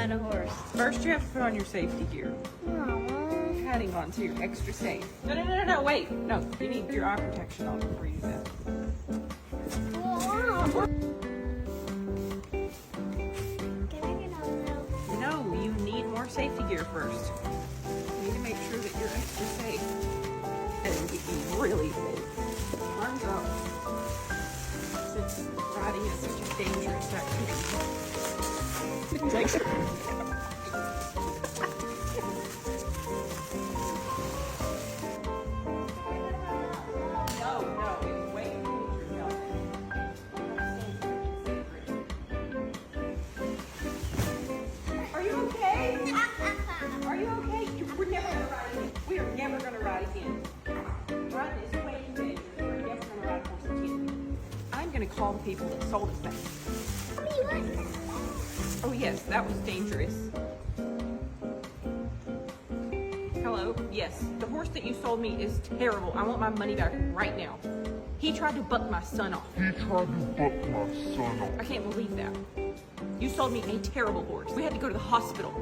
ride a horse. First, you have to put on your safety gear. Aww. Hang on to your extra safe. No, wait. No, you need your eye protection on before you do that. Can I get on now? No, you need more safety gear first. You need to make sure that you're extra safe. And it get you really big. Arms up. Since riding is such a dangerous activity. No, it's way too dangerous. Are you okay? Are you okay? We're never gonna ride again. We are never gonna ride again. Riding is way too dangerous. We're never gonna ride a horse again. I'm gonna call the people that sold us that. Oh yes, that was dangerous. Hello? Yes, the horse that you sold me is terrible. I want my money back right now. He tried to buck my son off. I can't believe that. You sold me a terrible horse. We had to go to the hospital.